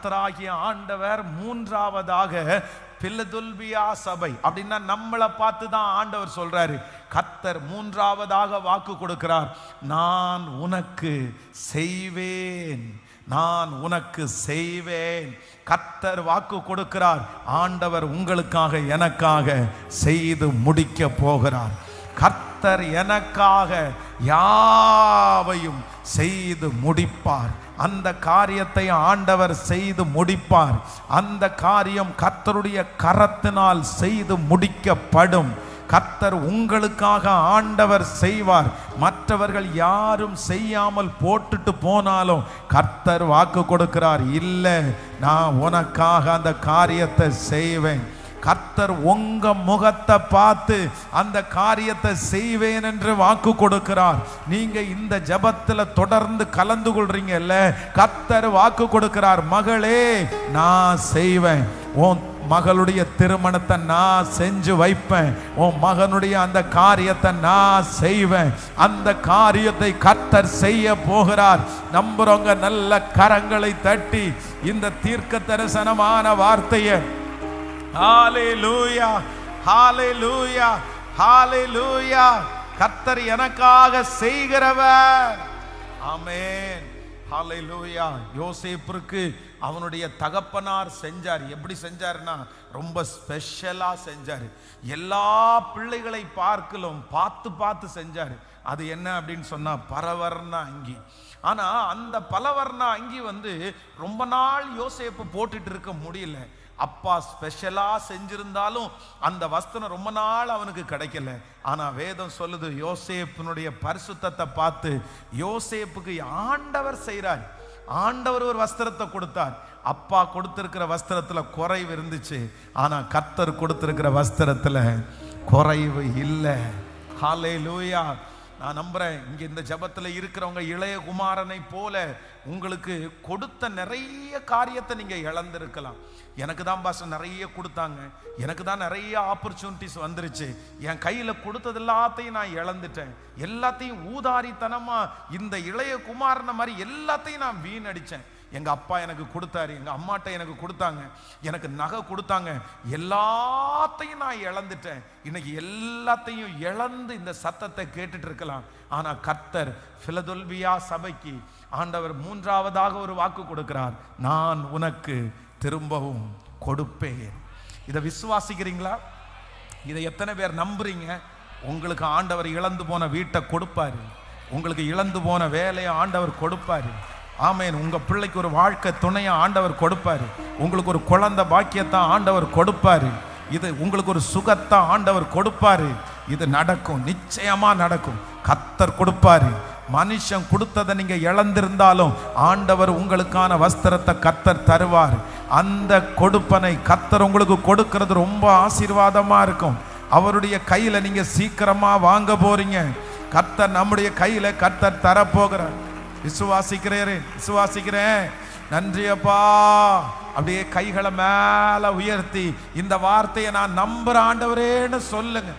கர்த்தராகிய ஆண்டவர் மூன்றாவதாக பிலதெல்பியா சபை அப்படின்னா நம்மளை பார்த்து தான் ஆண்டவர் சொல்றாரு. கர்த்தர் மூன்றாவதாக வாக்கு கொடுக்கிறார், நான் உனக்கு செய்வேன், நான் உனக்கு செய்வேன். கர்த்தர் வாக்கு கொடுக்கிறார், ஆண்டவர் உங்களுக்காக எனக்காக செய்து முடிக்க போகிறார். கர்த்தர் எனக்காக யாவையும் செய்து முடிப்பார். அந்த காரியத்தை ஆண்டவர் செய்து முடிப்பார். அந்த காரியம் கர்த்தருடைய கரத்தினால் செய்து முடிக்கப்படும். கர்த்தர் உங்களுக்காக ஆண்டவர் செய்வார். மற்றவர்கள் யாரும் செய்யாமல் போட்டுட்டு போனாலும் கர்த்தர் வாக்கு கொடுக்கிறார், இல்லை நான் உனக்காக அந்த காரியத்தை செய்வேன். கர்த்தர் உங்க முகத்தை பார்த்து அந்த காரியத்தை செய்வேன் என்று வாக்கு கொடுக்கிறார். நீங்க இந்த ஜெபத்துல தொடர்ந்து கலந்து கொள்றீங்கல்ல, கர்த்தர் வாக்கு கொடுக்கிறார், மகளே நான் செய்வேன், உன் மகளுடைய திருமணத்தை நான் செஞ்சு வைப்பேன், உன் மகனுடைய அந்த காரியத்தை நான் செய்வேன். அந்த காரியத்தை கர்த்தர் செய்ய போகிறார். நம்புறவங்க நல்ல கரங்களை தட்டி இந்த தீர்க்க தரிசனமான வார்த்தையை ஹalleluya ஹalleluya ஹalleluya கர்த்தர் எனக்காக செய்கிறவர். ஆமென் ஹalleluya. யோசேப்புக்கு அவனுடைய தகப்பனார் செஞ்சார். எப்படி செஞ்சார்னா ரொம்ப ஸ்பெஷலா செஞ்சார். எல்லா பிள்ளைகளை பார்த்து பார்த்து செஞ்சார். அது என்ன அப்படின்னு சொன்னா பலவர்ண அங்கி. ஆனா அந்த பலவர்ண அங்கி ரொம்ப நாள் யோசேப்பு போட்டுட்டு இருக்க முடியல. அப்பா ஸ்பெஷலா செஞ்சிருந்தாலும் அந்த வஸ்திரம் ரொம்ப நாள் அவனுக்கு கிடைக்கல. ஆனா வேதம் சொல்லுது, யோசேப்பினுடைய பரிசுத்தத்தை பார்த்து யோசேப்புக்கு ஆண்டவர் செய்றார். ஆண்டவர் ஒரு வஸ்திரத்தை கொடுத்தார். அப்பா கொடுத்திருக்கிற வஸ்திரத்துல குறைவு இருந்துச்சு, ஆனா கர்த்தர் கொடுத்திருக்கிற வஸ்திரத்துல குறைவு இல்லை. ஹalleluya. நான் நம்புறேன் இங்க இந்த ஜெபத்துல இருக்கிறவங்க இளைய குமாரனை போல உங்களுக்கு கொடுத்த நிறைய காரியத்தை நீங்க இழந்திருக்கலாம். எனக்கு தான் பாஸ்டர் நிறைய கொடுத்தாங்க, எனக்கு தான் நிறைய ஆப்பர்ச்சுனிட்டிஸ் வந்துருச்சு, என் கையில கொடுத்தது எல்லாத்தையும் நான் இழந்துட்டேன், எல்லாத்தையும் ஊதாரித்தனமா இந்த இளைய குமாரனை மாதிரி எல்லாத்தையும் நான் வீணடிச்சேன். எங்க அப்பா எனக்கு கொடுத்தாரு, எங்க அம்மாட்ட எனக்கு கொடுத்தாங்க, எனக்கு நகை கொடுத்தாங்க, எல்லாத்தையும் நான் இழந்துட்டேன். இன்னைக்கு எல்லாத்தையும் இழந்து இந்த சத்தத்தை கேட்டுட்டு இருக்கலாம். ஆனா கர்த்தர் பிலதெல்பியா சபைக்கு ஆண்டவர் மூன்றாவதாக ஒரு வாக்கு கொடுக்கிறார், நான் உனக்கு திரும்பவும் கொடுப்பேன். இதை விசுவாசிக்கிறீங்களா? இதை எத்தனை பேர் நம்புறீங்க? உங்களுக்கு ஆண்டவர் இழந்து போன வீட்டை கொடுப்பாரு, உங்களுக்கு இழந்து போன வேலையை ஆண்டவர் கொடுப்பாரு. ஆமேன். உங்க பிள்ளைக்கு ஒரு வாழ்க்கை துணையை ஆண்டவர் கொடுப்பாரு, உங்களுக்கு ஒரு குழந்தை பாக்கியத்தை ஆண்டவர் கொடுப்பாரு, இது உங்களுக்கு ஒரு சுகத்தை ஆண்டவர் கொடுப்பாரு. இது நடக்கும், நிச்சயமா நடக்கும். கர்த்தர் கொடுப்பாரு. மனுஷன் கொடுத்ததை நீங்க இழந்திருந்தாலும் ஆண்டவர் உங்களுக்கான வஸ்திரத்தை கர்த்தர் தருவார். அந்த கொடுப்பனை கர்த்தர் உங்களுக்கு கொடுக்கிறது ரொம்ப ஆசீர்வாதமா இருக்கும். அவருடைய கையில நீங்க சீக்கிரமா வாங்க போறீங்க. கர்த்தர் நம்முடைய கையில கர்த்தர் தரப்போகிறார். விசுவாசிக்கிறேன். நன்றி அப்பா. அப்படியே கைகளை மேல உயர்த்தி இந்த வார்த்தையை நான் நம்புற ஆண்டவரேன்னு சொல்லுங்க.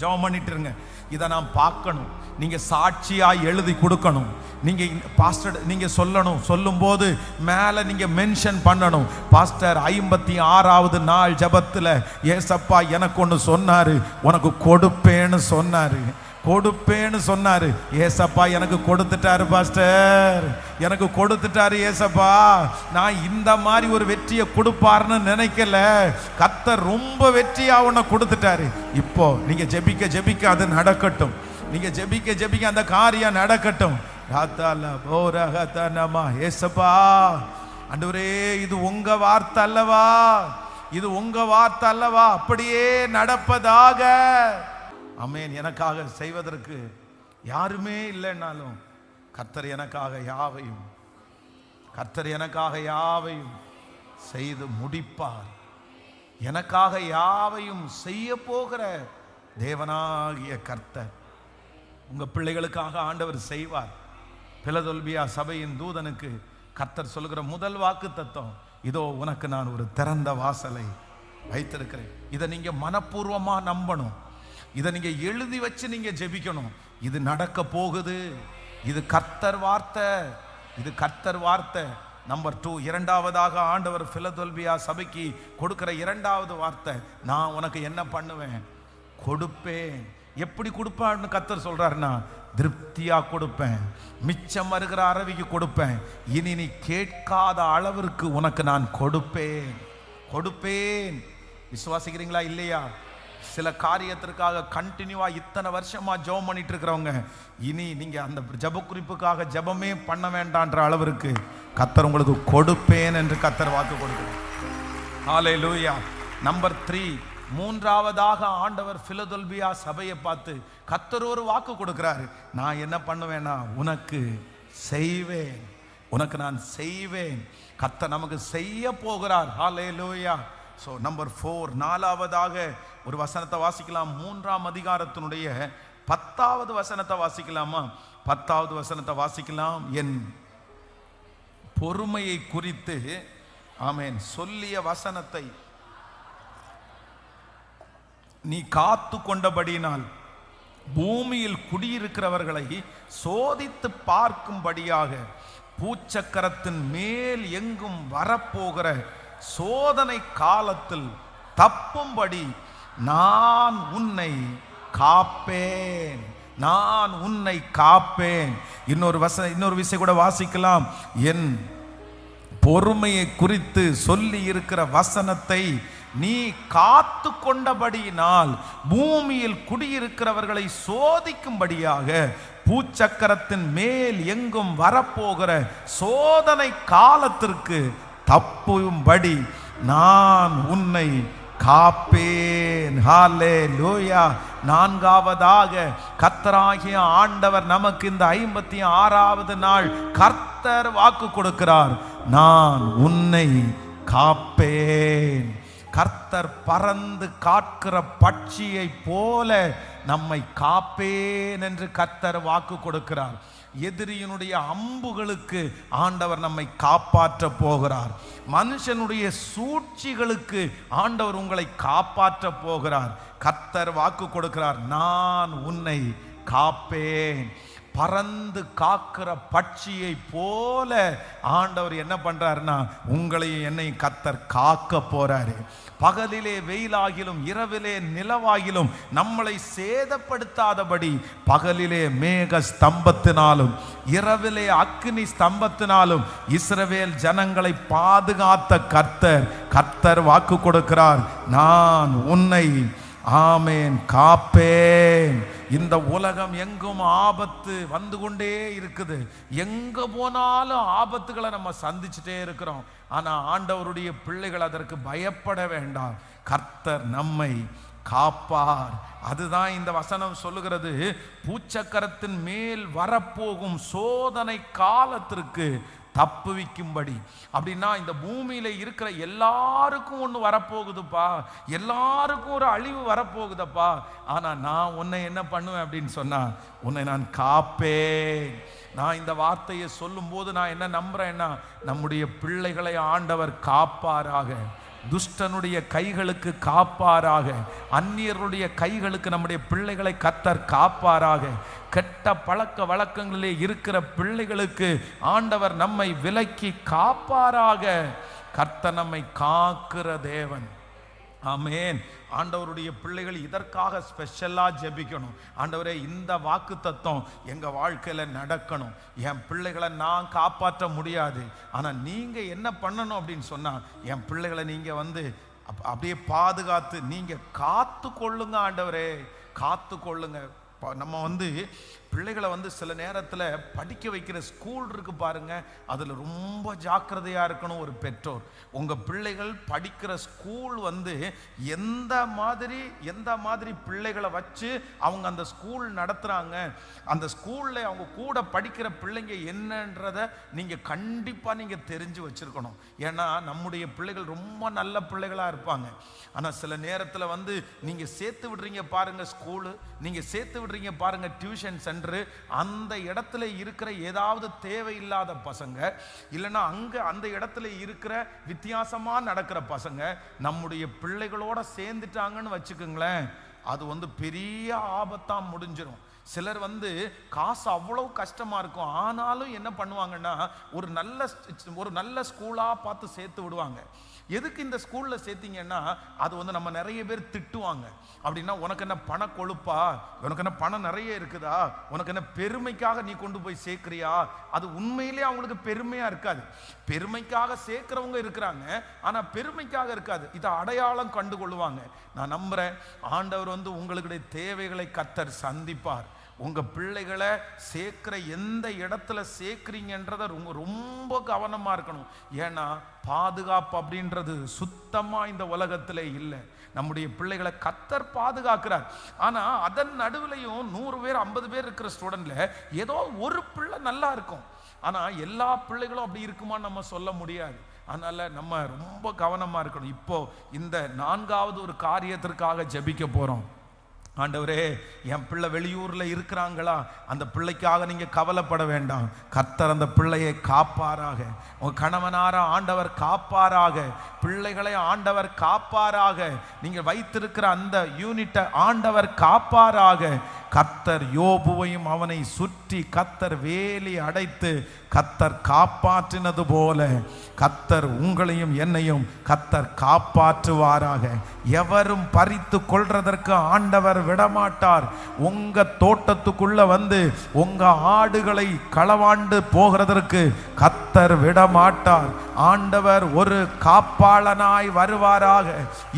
ஜெபம் பண்ணிட்டு இருங்க. இதை நான் பார்க்கணும். நீங்க சாட்சியா எழுதி கொடுக்கணும். நீங்க பாஸ்டர் நீங்க சொல்லணும். சொல்லும் போது மேல நீங்க மென்ஷன் பண்ணணும். பாஸ்டர் 56வது நாள் ஜெபத்துல ஏசப்பா எனக்கு ஒன்று சொன்னாரு, உனக்கு கொடுப்பேன்னு சொன்னாரு. ஏசப்பா எனக்கு கொடுத்துட்டாரு பாஸ்டர், எனக்கு கொடுத்துட்டாரு ஏசப்பா. நான் இந்த மாதிரி ஒரு வெற்றியை கொடுப்பாருன்னு நினைக்கல. கர்த்தர் ரொம்ப வெற்றியா உன்னை கொடுத்துட்டாரு. இப்போ நீங்க ஜெபிக்க அது நடக்கட்டும். நீங்க ஜெபிக்க அந்த காரியம் நடக்கட்டும். ஏசப்பா ஆண்டவரே, இது உங்க வார்த்தை அல்லவா, அப்படியே நடப்பதாக. ஆமென். எனக்காக செய்வதற்கு யாருமே இல்லைன்னாலும் கர்த்தர் எனக்காக யாவையும் செய்து முடிப்பார். எனக்காக யாவையும் செய்ய போகிற தேவனாகிய கர்த்தர் உங்க பிள்ளைகளுக்காக ஆண்டவர் செய்வார். பிலதெல்பியா சபையின் தூதனுக்கு கர்த்தர் சொல்லுகிற முதல் வாக்கு தத்தம், இதோ உனக்கு நான் ஒரு திறந்த வாசலை வைத்திருக்கிறேன். இதை நீங்க மனப்பூர்வமா நம்பணும். இதை நீங்க எழுதி வச்சு நீங்க ஜெபிக்கணும். இது நடக்க போகுது. இது கர்த்தர் வார்த்தை. நம்பர் 2, இரண்டாவதாக ஆண்டவர் பிலதெல்பியா சபைக்கு கொடுக்கிற இரண்டாவது வார்த்தை, நான் உனக்கு என்ன பண்ணுவேன்? கொடுப்பேன். எப்படி கொடுப்பான்னு கர்த்தர் சொல்றாருன்னா, திருப்தியா கொடுப்பேன், மிச்சம் வருகிற அரவிக்கு கொடுப்பேன், இனி நீ கேட்காத அளவிற்கு உனக்கு நான் கொடுப்பேன். கொடுப்பேன். விசுவாசிக்கிறீங்களா இல்லையா? சில காரியத்திற்காக கண்டினியூவா இத்தனை வருஷமா ஜெபம் பண்ணிட்டு இருக்கிறவங்க, இனி நீங்க அந்த ஜெப குறிப்புக்காக ஜெபமே பண்ண வேண்டான்ற அளவிற்கு கர்த்தர் உங்களுக்கு கொடுப்பேன் என்று கர்த்தர் வாக்கு கொடுக்கிறார். ஹல்லேலூயா. நம்பர் 3, மூன்றாவதாக ஆண்டவர் பிலதெல்பியா சபையை பார்த்து கர்த்தர் ஒரு வாக்கு கொடுக்கிறாரு. நான் என்ன பண்ணுவேன்னா, உனக்கு செய்வேன், உனக்கு நான் செய்வேன். கர்த்தர் நமக்கு செய்ய போகிறார். ஹல்லேலூயா. ஸோ நம்பர் 4, நாலாவதாக ஒரு வசனத்தை வாசிக்கலாம். 3ஆம் அதிகாரத்தினுடைய 10வது வசனத்தை வாசிக்கலாமா? 10வது வசனத்தை வாசிக்கலாம். என் பொறுமையை குறித்து ஆமென் சொல்லிய வசனத்தை நீ காத்து கொண்டபடியினால் பூமியில் குடியிருக்கிறவர்களை சோதித்து பார்க்கும்படியாக பூச்சக்கரத்தின் மேல் எங்கும் வரப்போகிற சோதனை காலத்தில் தப்பும்படி நான் உன்னை காப்பேன், நான் உன்னை காப்பேன். இன்னொரு விஷயம் கூட வாசிக்கலாம். என் பொறுமையை குறித்து சொல்லி இருக்கிற வசனத்தை நீ காத்து கொண்டபடியினால் பூமியில் குடியிருக்கிறவர்களை சோதிக்கும்படியாக பூச்சக்கரத்தின் மேல் எங்கும் வரப்போகிற சோதனை காலத்திற்கு தப்பும்படி நான் உன்னை காப்பேன். ஹல்லேலூயா. நான்காவதாக கர்த்தராகிய ஆண்டவர் நமக்கு இந்த 56வது நாள் கர்த்தர் வாக்கு கொடுக்கிறார், நான் உன்னை காப்பேன். கர்த்தர் பறந்து காக்கிற பட்சியை போல நம்மை காப்பேன் என்று கர்த்தர் வாக்கு கொடுக்கிறார். எதிரியினுடைய அம்புகளுக்கு ஆண்டவர் நம்மை காப்பாற்ற போகிறார். மனுஷனுடைய சூழ்ச்சிகளுக்கு ஆண்டவர் உங்களை காப்பாற்ற போகிறார். கர்த்தர் வாக்கு கொடுக்கிறார், நான் உன்னை காப்பேன். பறந்து காக்கிற பட்சியை போல ஆண்டவர் என்ன பண்றாருன்னா, உங்களையும் என்னையும் கர்த்தர் காக்க போறாரு. பகலிலே வெயிலாகிலும் இரவிலே நிலவாகிலும் நம்மளை சேதப்படுத்தாதபடி பகலிலே மேக ஸ்தம்பத்தினாலும் இரவிலே அக்கினி ஸ்தம்பத்தினாலும் இஸ்ரவேல் ஜனங்களை பாதுகாத்த கர்த்தர் வாக்கு கொடுக்கிறார், நான் உன்னை ஆமென் காப்பேன். இந்த உலகம் எங்கும் ஆபத்து வந்து கொண்டே இருக்குது. எங்க போனாலும் ஆபத்துகளை நம்ம சந்திச்சுட்டே இருக்கிறோம். ஆனா ஆண்டவருடைய பிள்ளைகள் அதற்கு பயப்பட வேண்டாம். கர்த்தர் நம்மை காப்பார். அதுதான் இந்த வசனம் சொல்லுகிறது. பூச்சக்கரத்தின் மேல் வரப்போகும் சோதனை காலத்திற்கு தப்புவிக்கும்படி. அப்படின்னா இந்த பூமியில இருக்கிற எல்லாருக்கும் ஒன்று வரப்போகுதுப்பா, எல்லாருக்கும் ஒரு அழிவு வரப்போகுதப்பா. ஆனா நான் உன்னை என்ன பண்ணுவேன் அப்படின்னு சொன்னா, உன்னை நான் காப்பேன். நான் இந்த வார்த்தையை சொல்லும் போது நான் என்ன நம்புறேன்னா, நம்முடைய பிள்ளைகளை ஆண்டவர் காப்பாராக, துஷ்டனுடைய கைகளுக்கு காப்பாராக, அந்நியருடைய கைகளுக்கு நம்முடைய பிள்ளைகளை கர்த்தர் காப்பாராக. கெட்ட பழக்க வழக்கங்களிலே இருக்கிற பிள்ளைகளுக்கு ஆண்டவர் நம்மை விலக்கி காப்பாராக. கர்த்தர் நம்மை காக்கிற தேவன். ஆமென். ஆண்டவருடைய பிள்ளைகள் இதற்காக ஸ்பெஷலா ஜெபிக்கணும். ஆண்டவரே, இந்த வாக்கு தத்துவம் எங்க வாழ்க்கையில நடக்கணும். என் பிள்ளைகளை நான் காப்பாற்ற முடியாது, ஆனா நீங்க என்ன பண்ணணும் அப்படின்னு சொன்னா, என் பிள்ளைகளை நீங்க அப்படியே பாதுகாத்து நீங்க காத்து கொள்ளுங்க. ஆண்டவரே, காத்து கொள்ளுங்க. நம்ம பிள்ளைகளை சில நேரத்தில் படிக்க வைக்கிற ஸ்கூல் இருக்கு பாருங்க, அதில் ரொம்ப ஜாக்கிரதையாக இருக்கணும் ஒரு பெற்றோர். உங்கள் பிள்ளைகள் படிக்கிற ஸ்கூல் எந்த மாதிரி பிள்ளைகளை வச்சு அவங்க அந்த ஸ்கூல் நடத்துகிறாங்க, அந்த ஸ்கூலில் அவங்க கூட படிக்கிற பிள்ளைங்க என்னன்றதை நீங்கள் கண்டிப்பாக நீங்கள் தெரிஞ்சு வச்சுருக்கணும். ஏன்னா நம்முடைய பிள்ளைகள் ரொம்ப நல்ல பிள்ளைகளாக இருப்பாங்க. ஆனால் சில நேரத்தில் நீங்கள் சேர்த்து விடுறீங்க பாருங்கள் ஸ்கூலு, நீங்கள் சேர்த்து விடுறீங்க பாருங்க டியூஷன் சென்டர், அந்த இடத்துல இருக்கிற ஏதாவது தேவையில்லாத பசங்க, இல்லைன்னா அந்த இடத்துல இருக்கிற வித்தியாசமா நடக்கிற பசங்க நம்முடைய பிள்ளைகளோட சேர்ந்துட்டாங்கன்னு வச்சுக்கோங்களேன், அது பெரிய ஆபத்தா முடிஞ்சிடும். சிலர் காசு அவ்வளவு கஷ்டமா இருக்கும், ஆனாலும் என்ன பண்ணுவாங்கன்னா ஒரு நல்ல ஸ்கூலா பார்த்து சேர்த்து விடுவாங்க. எதுக்கு இந்த ஸ்கூல்ல சேர்த்தீங்கன்னா அது நம்ம நிறைய பேர் திட்டுவாங்க. அப்படின்னா உனக்கு என்ன பண கொழுப்பா, உனக்கு என்ன பணம் நிறைய இருக்குதா, உனக்கு என்ன பெருமைக்காக நீ கொண்டு போய் சேர்க்கிறியா? அது உண்மையிலேயே அவங்களுக்கு பெருமையா இருக்காது. பெருமைக்காக சேர்க்கிறவங்க இருக்கிறாங்க, ஆனா பெருமைக்காக இருக்காது. இதை அடையாளம் கண்டு கொள்ளுவாங்க. நான் நம்புறேன் ஆண்டவர் உங்களுடைய தேவைகளை கர்த்தர் சந்திப்பார். உங்க பிள்ளைகளை சேர்க்கிற எந்த இடத்துல சேர்க்கிறீங்கன்றத ரொம்ப கவனமா இருக்கணும். ஏன்னா பாதுகாப்பு அப்படின்றது சுத்தமா இந்த உலகத்துல இல்லை. நம்முடைய பிள்ளைகளை கர்த்தர் பாதுகாக்கிறார். ஆனா அதன் நடுவுலையும் 100 பேர் 50 பேர் இருக்கிற ஸ்டூடெண்ட்ல ஏதோ ஒரு பிள்ளை நல்லா இருக்கும். ஆனா எல்லா பிள்ளைகளும் அப்படி இருக்குமான்னு நம்ம சொல்ல முடியாது. அதனால நம்ம ரொம்ப கவனமா இருக்கணும். இப்போ இந்த 4வது ஒரு காரியத்திற்காக ஜெபிக்க போறோம். ஆண்டவரே, என் பிள்ளை வெளியூர்ல இருக்கிறாங்களா, அந்த பிள்ளைக்காக நீங்க கவலைப்பட வேண்டாம். கர்த்தர் அந்த பிள்ளையை காப்பாராக. உங்க கணவனார ஆண்டவர் காப்பாராக, பிள்ளைகளை ஆண்டவர் காப்பாராக, நீங்க வைத்திருக்கிற அந்த யூனிட்டை ஆண்டவர் காப்பாராக. கர்த்தர் யோபுவையும் அவனை சுற்றி கர்த்தர் வேலி அடைத்து கர்த்தர் காப்பாற்றினது போல கர்த்தர் உங்களையும் என்னையும் கர்த்தர் காப்பாற்றுவாராக. எவரும் பறித்து கொள்றதற்கு ஆண்டவர் விடமாட்டார். உங்க தோட்டத்துக்குள்ள உங்க ஆடுகளை களவாண்டு போகிறதற்கு கர்த்தர் விடமாட்டார். ஆண்டவர் ஒரு காப்பாளனாய் வருவாராக.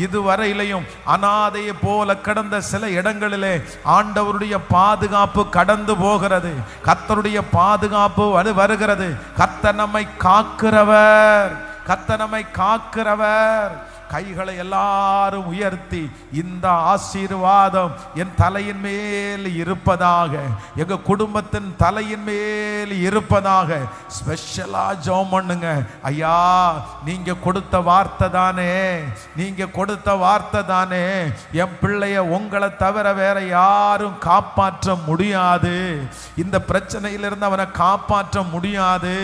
இதுவரையிலையும் அனாதையை போல கிடந்த சில இடங்களிலே ஆண்டவருடைய பாதுகாப்பு கடந்து போகிறது. கர்த்தருடைய பாதுகாப்பு வருகிறது. கர்த்தர் நம்மை காக்கிறவர், கர்த்தர் நம்மை காக்கிறவர். கைகளை எல்லாரும் உயர்த்தி இந்த ஆசீர்வாதம் என் தலையின் மேல் இருப்பதாக, எங்க குடும்பத்தின் தலையின் மேல் இருப்பதாக ஸ்பெஷலா ஜெபம் பண்ணுங்க. ஐயா, நீங்க கொடுத்த வார்த்தை தானே, நீங்க கொடுத்த வார்த்தை தானே, என் பிள்ளைய உங்களை தவிர வேற யாரும் காப்பாற்ற முடியாது. இந்த பிரச்சனையிலிருந்து அவனை காப்பாற்ற முடியாது,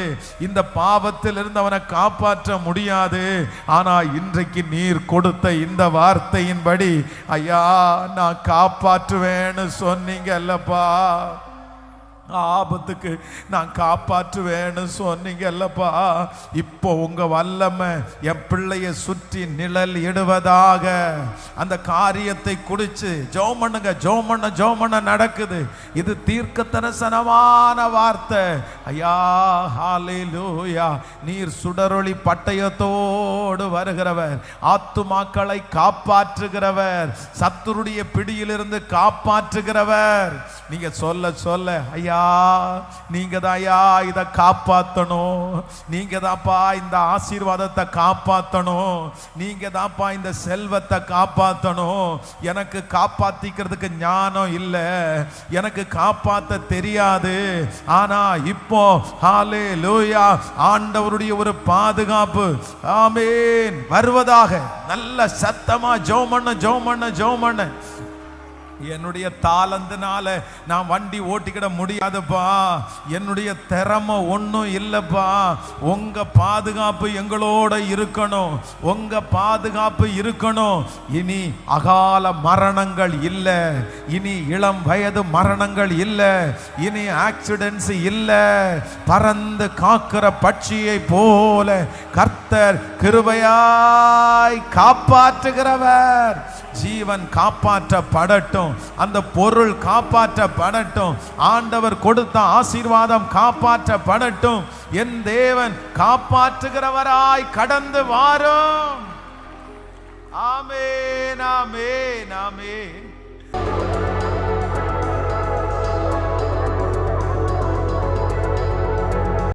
இந்த பாவத்திலிருந்து அவனை காப்பாற்ற முடியாது. ஆனா இன்றைக்கு நீர் கொடுத்த இந்த வார்த்தையின்படி ஐயா நான் காப்பாற்றுவேன்னு சொன்னீங்கல்லப்பா. ஆபத்துக்கு நான் காப்பாற்றுவேன்னு சொன்னீங்கல்லப்பா. இப்போ உங்க வல்லமை என் பிள்ளைய சுற்றி நிழல் இடுவதாக. அந்த காரியத்தை குறித்து ஜெபம் பண்ணுங்க. ஜெபம் பண்ண நடக்குது. இது தீர்க்க தரிசனமான வார்த்தை. ஐயா, ஹல்லேலூயா. நீர் சுடரொளி பட்டயத்தோடு வருகிறவர், ஆத்துமாக்களை காப்பாற்றுகிறவர், சத்துருடைய பிடியிலிருந்து காப்பாற்றுகிறவர். நீங்க சொல்ல சொல்ல ஐயா நீங்க தாயா இதை காப்பாத்தணும், நீங்க தாப்பா இந்த ஆசீர்வாதத்தை காப்பாத்தணும், நீங்க தாப்பா இந்த செல்வத்தை காப்பாத்தணும். எனக்கு காப்பாத்திக்கிறதுக்கு ஞானம் இல்லை, எனக்கு காப்பாத்த தெரியாது. ஆனா இப்போ ஹல்லேலூயா ஆண்டவருடைய ஒரு பாதுகாப்பு ஆமென் வருவதாக. நல்ல சத்தமா ஜெபம் பண்ண. என்னுடைய தாளந்தினால நான் வண்டி ஓட்டிக்கிட முடியாதுப்பா, என்னுடைய திறமை ஒன்றும் இல்லைப்பா. உங்க பாதுகாப்பு எங்களோட இருக்கணும், உங்க பாதுகாப்பு இருக்கணும். இனி அகால மரணங்கள் இல்லை, இனி இளம் வயது மரணங்கள் இல்லை, இனி ஆக்சிடென்ட்ஸ் இல்லை. பறந்து காக்கிற பட்சியை போல கர்த்தர் கிருபையாய் காப்பாற்றுகிறவர். ஜீவன் காப்பாற்றப்படட்டும், அந்த பொருள் காப்பாற்றப்படட்டும், ஆண்டவர் கொடுத்த ஆசீர்வாதம் காப்பாற்றப்படட்டும். என் தேவன் காப்பாற்றுகிறவராய் கடந்து வாரும். ஆமென், ஆமென், ஆமென்.